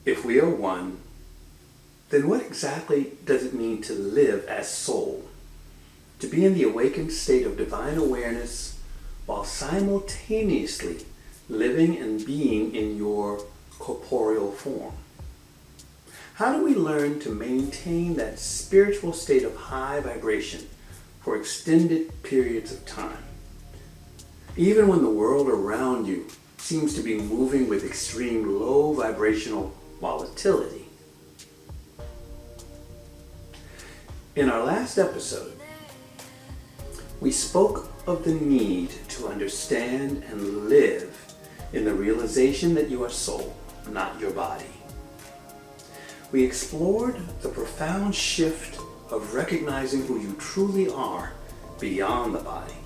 If we are one, then what exactly does it mean to live as soul? To be in the awakened state of divine awareness while simultaneously living and being in your corporeal form. How do we learn to maintain that spiritual state of high vibration for extended periods of time, even when the world around you seems to be moving with extreme low vibrational volatility? In our last episode, we spoke of the need to understand and live in the realization that you are soul, not your body. We explored the profound shift of recognizing who you truly are beyond the body,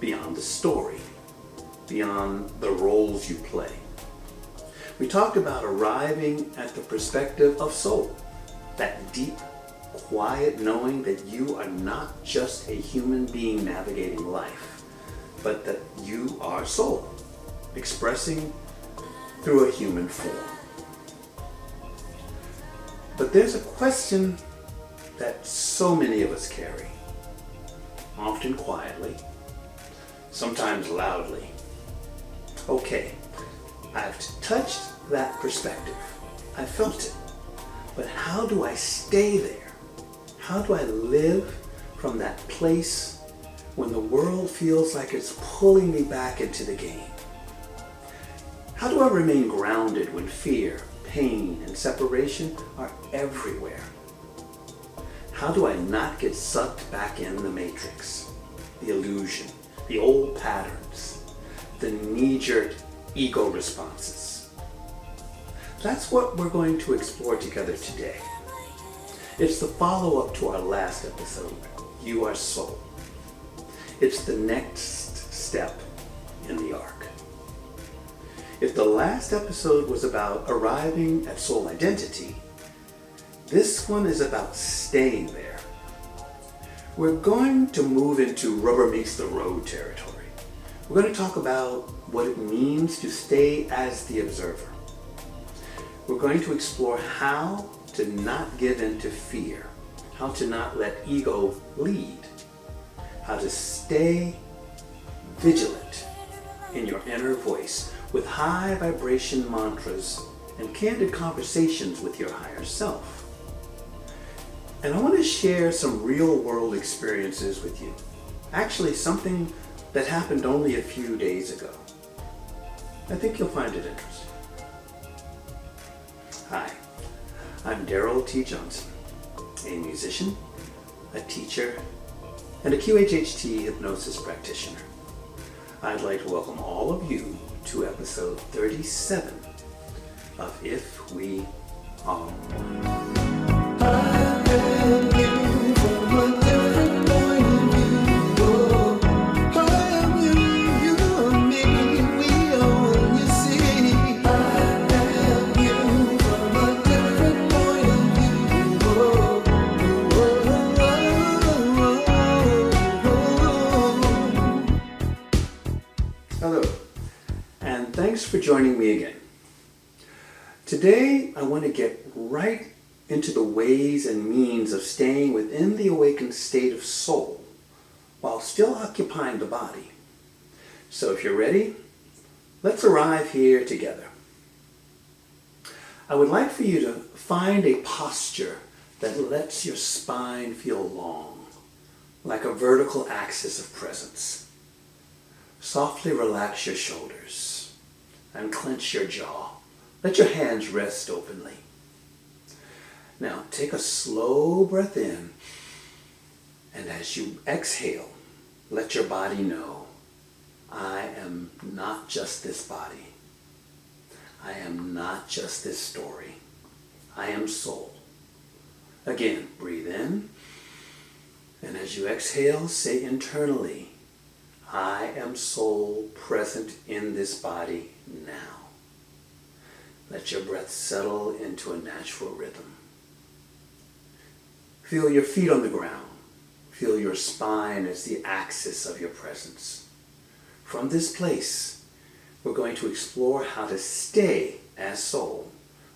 beyond the story, beyond the roles you play. We talked about arriving at the perspective of soul, that deep, quiet knowing that you are not just a human being navigating life, but that you are soul, expressing through a human form. But there's a question that so many of us carry, often quietly, sometimes loudly. Okay, I've touched that perspective. I felt it. But how do I stay there? How do I live from that place when the world feels like it's pulling me back into the game? How do I remain grounded when fear, pain, and separation are everywhere? How do I not get sucked back in the matrix, the illusion, the old patterns, the knee-jerk ego responses? That's what we're going to explore together today. It's the follow-up to our last episode, You Are Soul. It's the next step in the arc. If the last episode was about arriving at soul identity, this one is about staying there. We're going to move into rubber meets the road territory. We're going to talk about what it means to stay as the observer. We're going to explore how to not give in to fear, how to not let ego lead, how to stay vigilant in your inner voice with high vibration mantras and candid conversations with your higher self. And I want to share some real world experiences with you. Actually, something that happened only a few days ago. I think you'll find it interesting. Hi, I'm Daryl T. Johnson, a musician, a teacher, and a QHHT hypnosis practitioner. I'd like to welcome all of you to episode 37 of If We Are One. Hello, and thanks for joining me again. Today, I want to get right into the ways and means of staying within the awakened state of soul while still occupying the body. So if you're ready, let's arrive here together. I would like for you to find a posture that lets your spine feel long, like a vertical axis of presence. Softly relax your shoulders and clench your jaw. Let your hands rest openly. Now take a slow breath in, and as you exhale, let your body know, I am not just this body. I am not just this story. I am soul. Again, breathe in, and as you exhale, say internally, I am soul present in this body now. Let your breath settle into a natural rhythm. Feel your feet on the ground. Feel your spine as the axis of your presence. From this place, we're going to explore how to stay as soul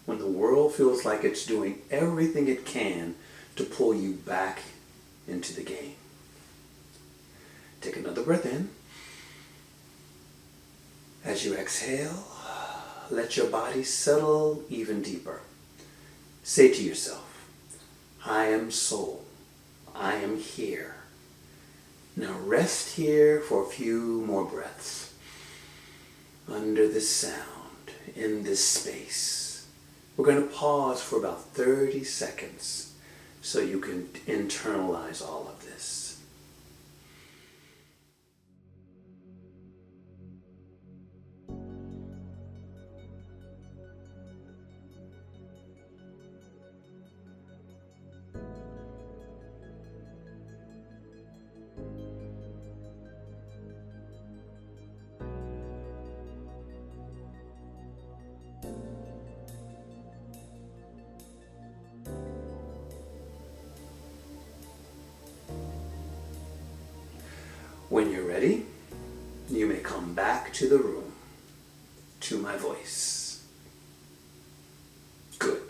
when the world feels like it's doing everything it can to pull you back into the game. Take another breath in. As you exhale, let your body settle even deeper. Say to yourself, I am soul. I am here. Now rest here for a few more breaths. Under this sound, in this space. We're going to pause for about 30 seconds so you can internalize all of this. When you're ready, you may come back to the room, to my voice. Good.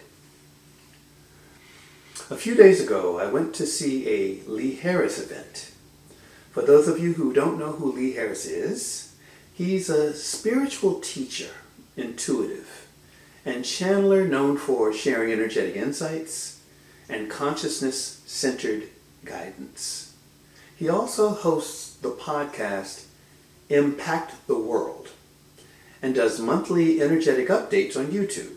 A few days ago, I went to see a Lee Harris event. For those of you who don't know who Lee Harris is, he's a spiritual teacher, intuitive, and channeler known for sharing energetic insights and consciousness-centered guidance. He also hosts the podcast Impact the World and does monthly energetic updates on YouTube.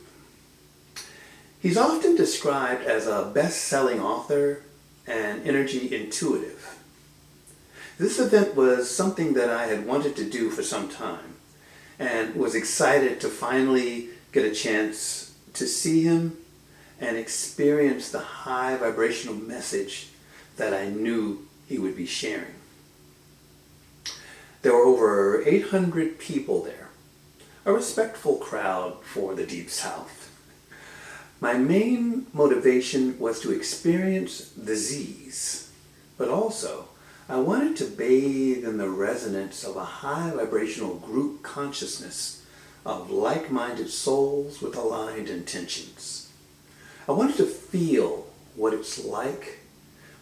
He's often described as a best-selling author and energy intuitive. This event was something that I had wanted to do for some time and was excited to finally get a chance to see him and experience the high vibrational message that I knew he would be sharing. There were over 800 people there, a respectful crowd for the Deep South. My main motivation was to experience the Z's, but also I wanted to bathe in the resonance of a high vibrational group consciousness of like-minded souls with aligned intentions. I wanted to feel what it's like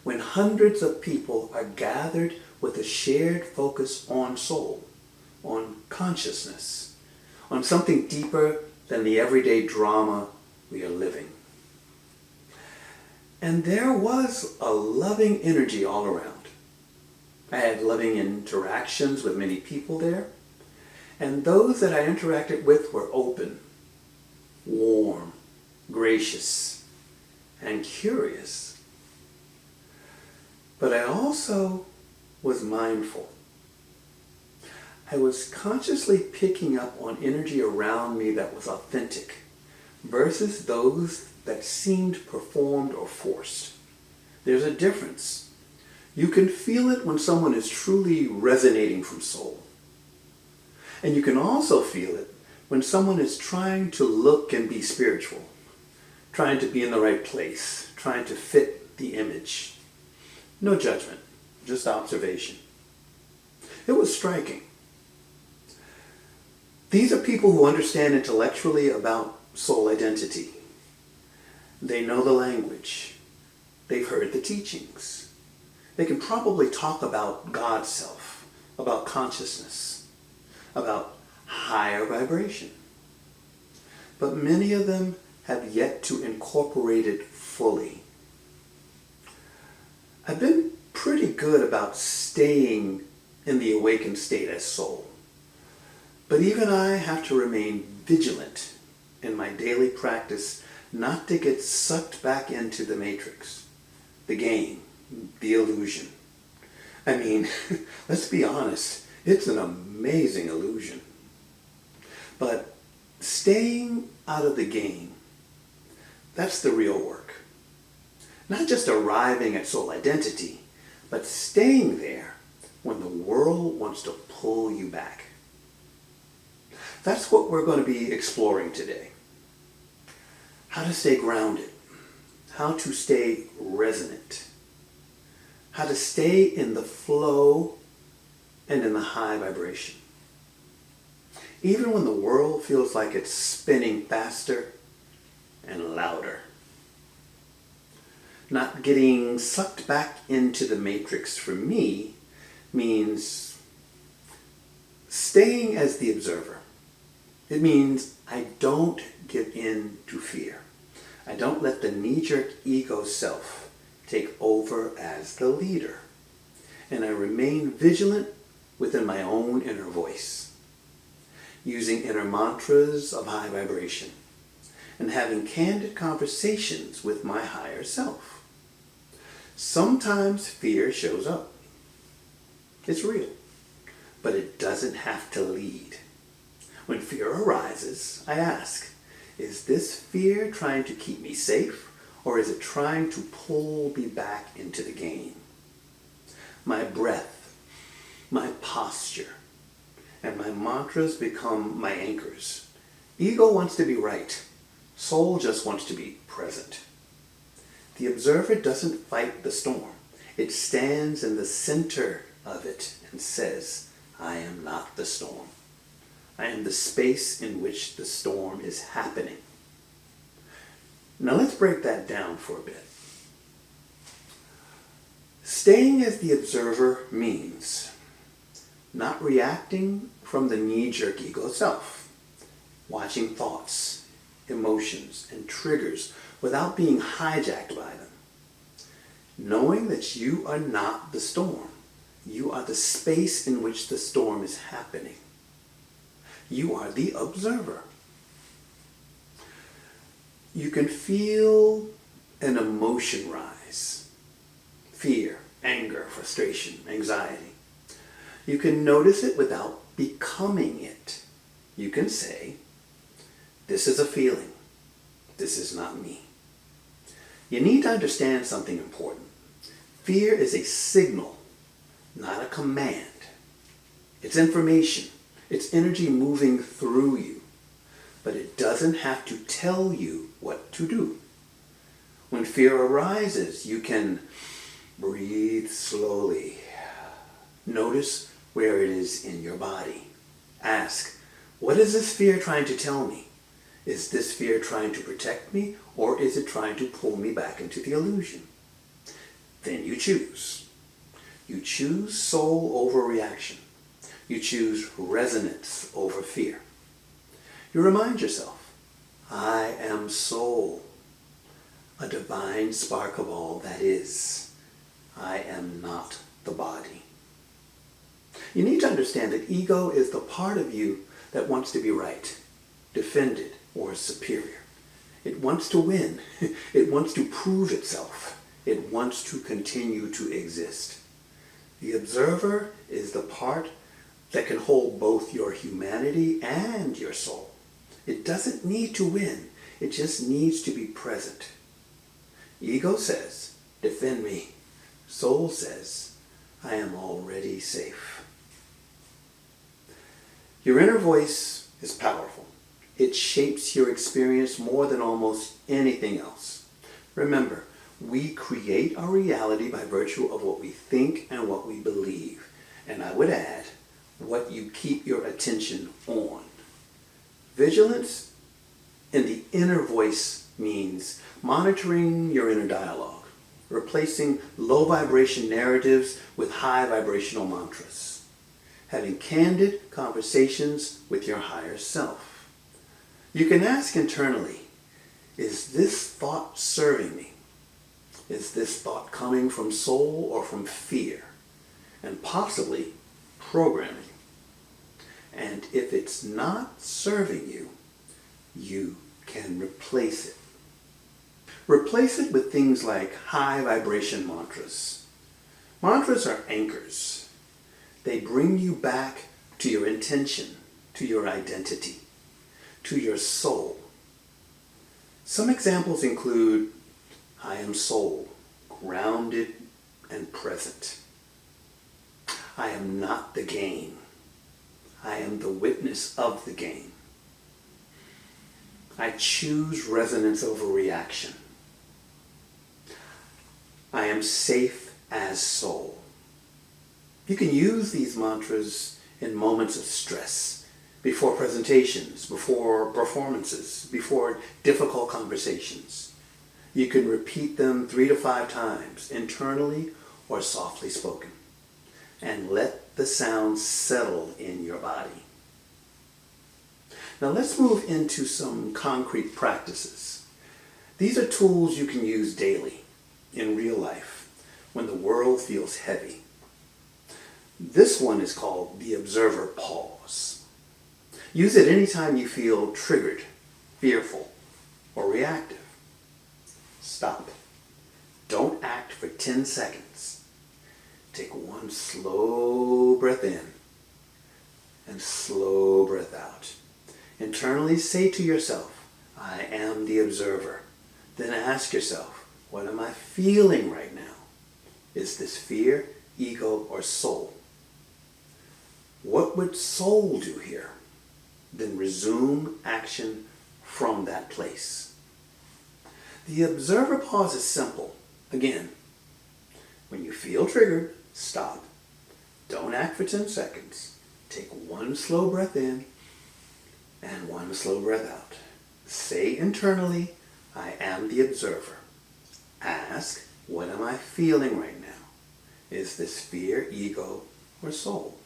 when hundreds of people are gathered with a shared focus on soul, on consciousness, on something deeper than the everyday drama we are living. And there was a loving energy all around. I had loving interactions with many people there, and those that I interacted with were open, warm, gracious, and curious. But I also was mindful. I was consciously picking up on energy around me that was authentic versus those that seemed performed or forced. There's a difference. You can feel it when someone is truly resonating from soul. And you can also feel it when someone is trying to look and be spiritual, trying to be in the right place, trying to fit the image. No judgment, just observation. It was striking. These are people who understand intellectually about soul identity. They know the language. They've heard the teachings. They can probably talk about God's self, about consciousness, about higher vibration. But many of them have yet to incorporate it fully. I've been pretty good about staying in the awakened state as soul. But even I have to remain vigilant in my daily practice not to get sucked back into the matrix, the game, the illusion. I mean, let's be honest, it's an amazing illusion. But staying out of the game, that's the real work. Not just arriving at soul identity, but staying there when the world wants to pull you back. That's what we're going to be exploring today. How to stay grounded, how to stay resonant, how to stay in the flow and in the high vibration. Even when the world feels like it's spinning faster and louder. Not getting sucked back into the matrix for me means staying as the observer. It means I don't give in to fear. I don't let the knee-jerk ego self take over as the leader. And I remain vigilant within my own inner voice, using inner mantras of high vibration, and having candid conversations with my higher self. Sometimes fear shows up. It's real, but it doesn't have to lead. When fear arises, I ask, is this fear trying to keep me safe, or is it trying to pull me back into the game? My breath, my posture, and my mantras become my anchors. Ego wants to be right. Soul just wants to be present. The observer doesn't fight the storm. It stands in the center of it and says, I am not the storm. I am the space in which the storm is happening. Now let's break that down for a bit. Staying as the observer means not reacting from the knee-jerk ego self, watching thoughts, emotions, and triggers without being hijacked by them. Knowing that you are not the storm. You are the space in which the storm is happening. You are the observer. You can feel an emotion rise. Fear, anger, frustration, anxiety. You can notice it without becoming it. You can say, this is a feeling. This is not me. You need to understand something important. Fear is a signal, not a command. It's information. It's energy moving through you. But it doesn't have to tell you what to do. When fear arises, you can breathe slowly. Notice where it is in your body. Ask, what is this fear trying to tell me? Is this fear trying to protect me, or is it trying to pull me back into the illusion? Then you choose. You choose soul over reaction. You choose resonance over fear. You remind yourself, I am soul, a divine spark of all that is. I am not the body. You need to understand that ego is the part of you that wants to be right, defended, or superior. It wants to win. It wants to prove itself. It wants to continue to exist. The observer is the part that can hold both your humanity and your soul. It doesn't need to win. It just needs to be present. Ego says, defend me. Soul says, I am already safe. Your inner voice is powerful. It shapes your experience more than almost anything else. Remember, we create our reality by virtue of what we think and what we believe. And I would add, what you keep your attention on. Vigilance in the inner voice means monitoring your inner dialogue, replacing low vibration narratives with high vibrational mantras, having candid conversations with your higher self. You can ask internally, is this thought serving me? Is this thought coming from soul or from fear? And possibly programming. And if it's not serving you, you can replace it. Replace it with things like high vibration mantras. Mantras are anchors. They bring you back to your intention, to your identity, to your soul. Some examples include, I am soul, grounded and present. I am not the game. I am the witness of the game. I choose resonance over reaction. I am safe as soul. You can use these mantras in moments of stress, before presentations, before performances, before difficult conversations. You can repeat them 3 to 5 times, internally or softly spoken, and let the sound settle in your body. Now let's move into some concrete practices. These are tools you can use daily in real life when the world feels heavy. This one is called the observer pause. Use it anytime you feel triggered, fearful, or reactive. Stop. Don't act for 10 seconds. Take one slow breath in and slow breath out. Internally say to yourself, I am the observer. Then ask yourself, what am I feeling right now? Is this fear, ego, or soul? What would soul do here? Then resume action from that place. The observer pause is simple. Again, when you feel triggered, stop. Don't act for 10 seconds. Take one slow breath in and one slow breath out. Say internally, I am the observer. Ask, what am I feeling right now? Is this fear, ego, or soul?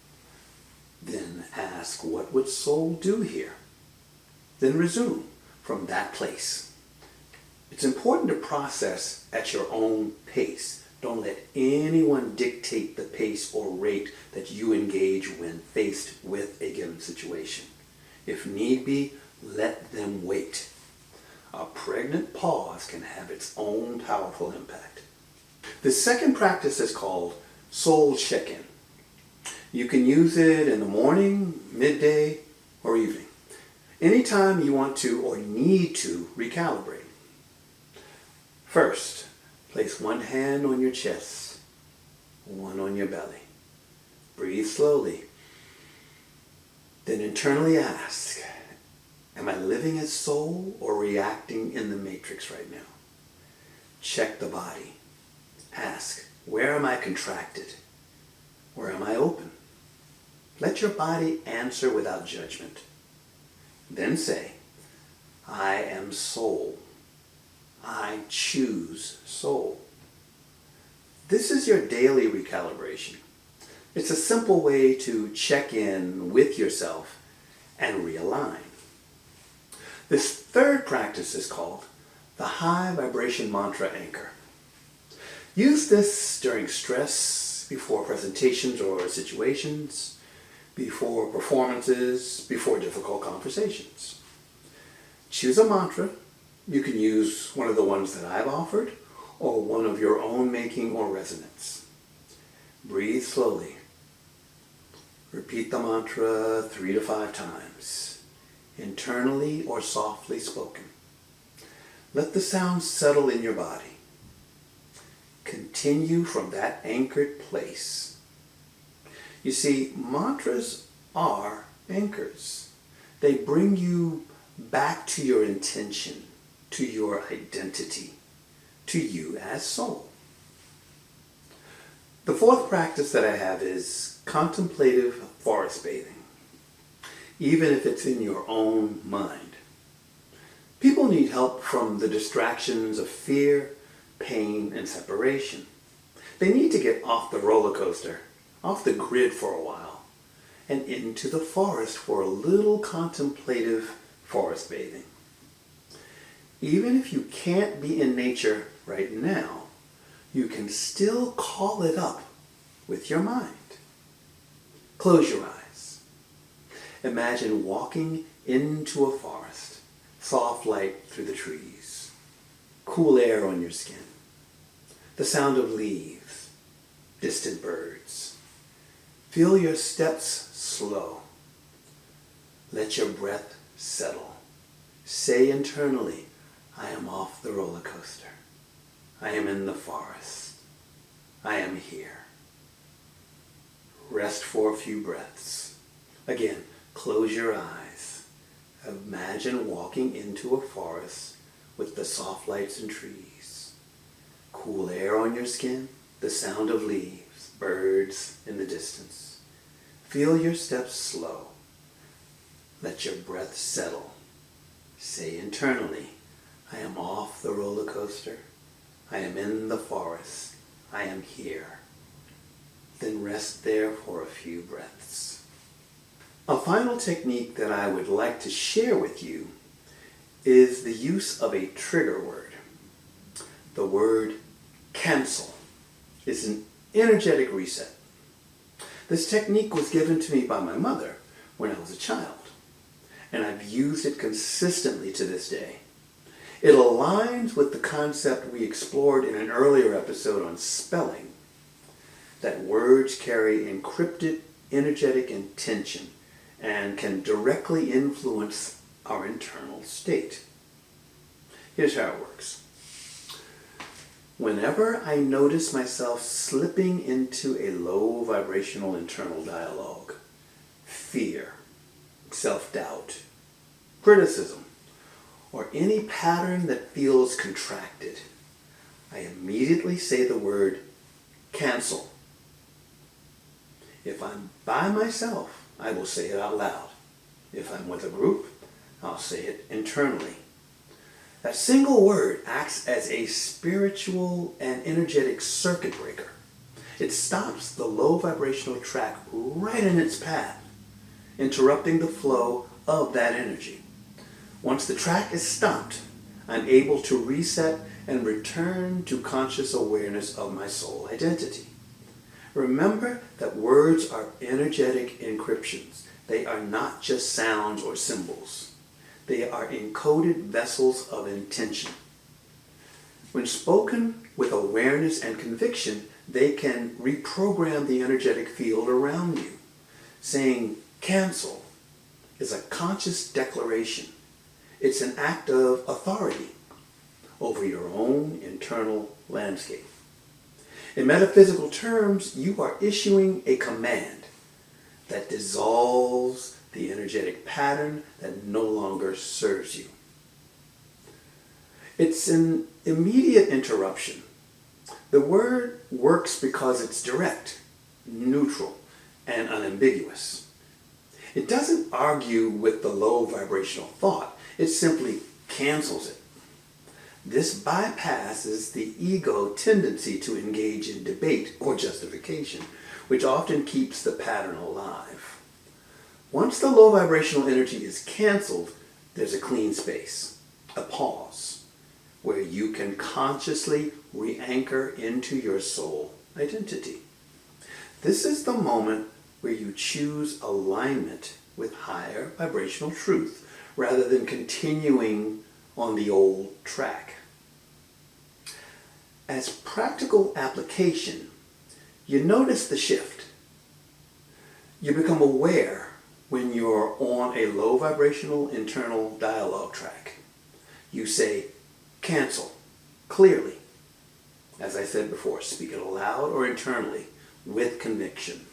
Then ask, what would soul do here? Then resume from that place. It's important to process at your own pace. Don't let anyone dictate the pace or rate that you engage when faced with a given situation. If need be, let them wait. A pregnant pause can have its own powerful impact. The second practice is called soul check-in. You can use it in the morning, midday, or evening. Anytime you want to or need to recalibrate. First, place one hand on your chest, one on your belly. Breathe slowly. Then internally ask, am I living as soul or reacting in the matrix right now? Check the body. Ask, where am I contracted? Where am I open? Let your body answer without judgment. Then say, I am soul. I choose soul. This is your daily recalibration. It's a simple way to check in with yourself and realign. This third practice is called the high vibration mantra anchor. Use this during stress, before presentations or situations, before performances, before difficult conversations. Choose a mantra. You can use one of the ones that I've offered or one of your own making or resonance. Breathe slowly. Repeat the mantra 3 to 5 times, internally or softly spoken. Let the sound settle in your body. Continue from that anchored place. You see, mantras are anchors. They bring you back to your intention, to your identity, to you as soul. The fourth practice that I have is contemplative forest bathing, even if it's in your own mind. People need help from the distractions of fear, pain, and separation. They need to get off the roller coaster, off the grid for a while, and into the forest for a little contemplative forest bathing. Even if you can't be in nature right now, you can still call it up with your mind. Close your eyes. Imagine walking into a forest, soft light through the trees, cool air on your skin, the sound of leaves, distant birds. Feel your steps slow. Let your breath settle. Say internally, I am off the roller coaster. I am in the forest. I am here. Rest for a few breaths. Again, close your eyes. Imagine walking into a forest with the soft lights and trees, cool air on your skin, the sound of leaves, birds in the distance. Feel your steps slow. Let your breath settle. Say internally, I am off the roller coaster. I am in the forest. I am here. Then rest there for a few breaths. A final technique that I would like to share with you is the use of a trigger word. The word cancel is an energetic reset. This technique was given to me by my mother when I was a child, and I've used it consistently to this day. It aligns with the concept we explored in an earlier episode on spelling, that words carry encrypted energetic intention and can directly influence our internal state. Here's how it works. Whenever I notice myself slipping into a low vibrational internal dialogue, fear, self-doubt, criticism, or any pattern that feels contracted, I immediately say the word cancel. If I'm by myself, I will say it out loud. If I'm with a group, I'll say it internally. That single word acts as a spiritual and energetic circuit breaker. It stops the low vibrational track right in its path, interrupting the flow of that energy. Once the track is stopped, I'm able to reset and return to conscious awareness of my soul identity. Remember that words are energetic encryptions. They are not just sounds or symbols. They are encoded vessels of intention. When spoken with awareness and conviction, they can reprogram the energetic field around you. Saying cancel is a conscious declaration. It's an act of authority over your own internal landscape. In metaphysical terms, you are issuing a command that dissolves the energetic pattern that no longer serves you. It's an immediate interruption. The word works because it's direct, neutral, and unambiguous. It doesn't argue with the low vibrational thought. It simply cancels it. This bypasses the ego tendency to engage in debate or justification, which often keeps the pattern alive. Once the low vibrational energy is canceled, there's a clean space, a pause, where you can consciously re-anchor into your soul identity. This is the moment where you choose alignment with higher vibrational truth rather than continuing on the old track. As practical application, you notice the shift. You become aware when you're on a low vibrational internal dialogue track. You say, cancel, clearly. As I said before, speak it aloud or internally with conviction.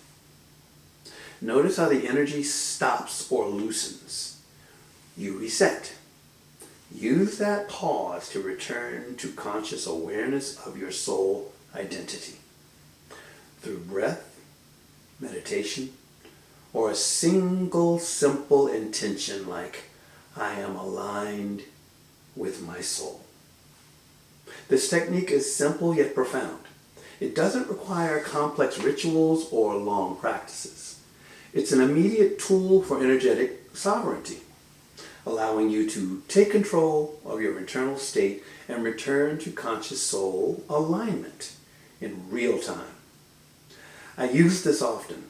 Notice how the energy stops or loosens. You reset. Use that pause to return to conscious awareness of your soul identity. Through breath, meditation, or a single simple intention like, I am aligned with my soul. This technique is simple yet profound. It doesn't require complex rituals or long practices. It's an immediate tool for energetic sovereignty, allowing you to take control of your internal state and return to conscious soul alignment in real time. I use this often,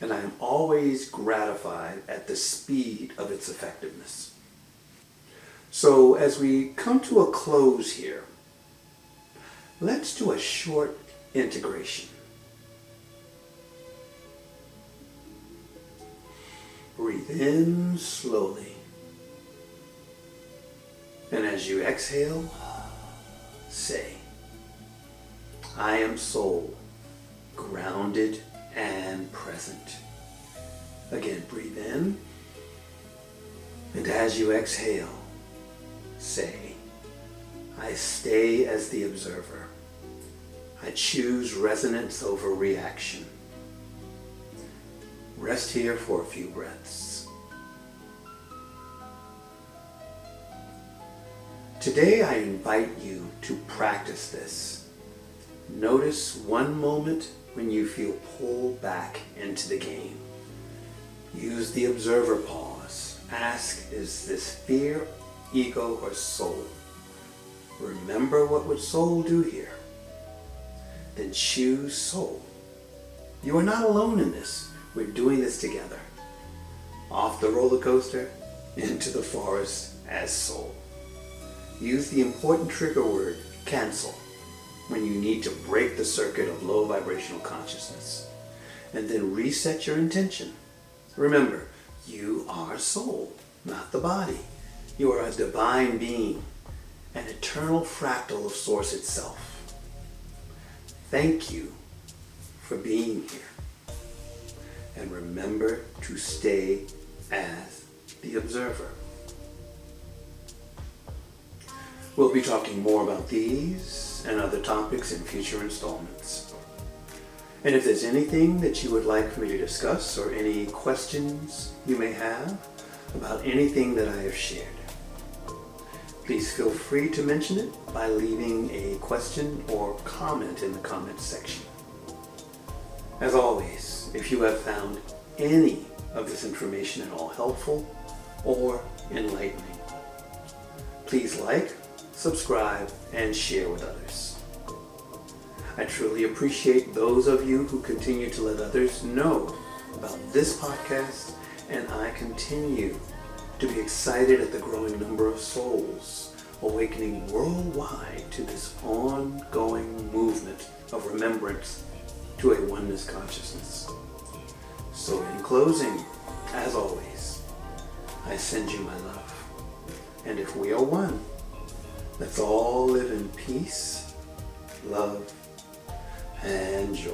and I am always gratified at the speed of its effectiveness. So as we come to a close here, let's do a short integration. Breathe in slowly. And as you exhale, say, I am soul, grounded and present. Again, breathe in. And as you exhale, say, I stay as the observer. I choose resonance over reaction. Rest here for a few breaths. Today I invite you to practice this. Notice one moment when you feel pulled back into the game. Use the observer pause. Ask, is this fear, ego, or soul? Remember, what would soul do here? Then choose soul. You are not alone in this. We're doing this together. Off the roller coaster, into the forest as soul. Use the important trigger word, cancel, when you need to break the circuit of low vibrational consciousness. And then reset your intention. Remember, you are soul, not the body. You are a divine being, an eternal fractal of Source itself. Thank you for being here. And remember to stay as the observer. We'll be talking more about these and other topics in future installments. And if there's anything that you would like for me to discuss or any questions you may have about anything that I have shared, please feel free to mention it by leaving a question or comment in the comments section. As always, if you have found any of this information at all helpful or enlightening, please like, subscribe, and share with others. I truly appreciate those of you who continue to let others know about this podcast, and I continue to be excited at the growing number of souls awakening worldwide to this ongoing movement of remembrance to a oneness consciousness. So in closing, as always, I send you my love. And if we are one, let's all live in peace, love, and joy.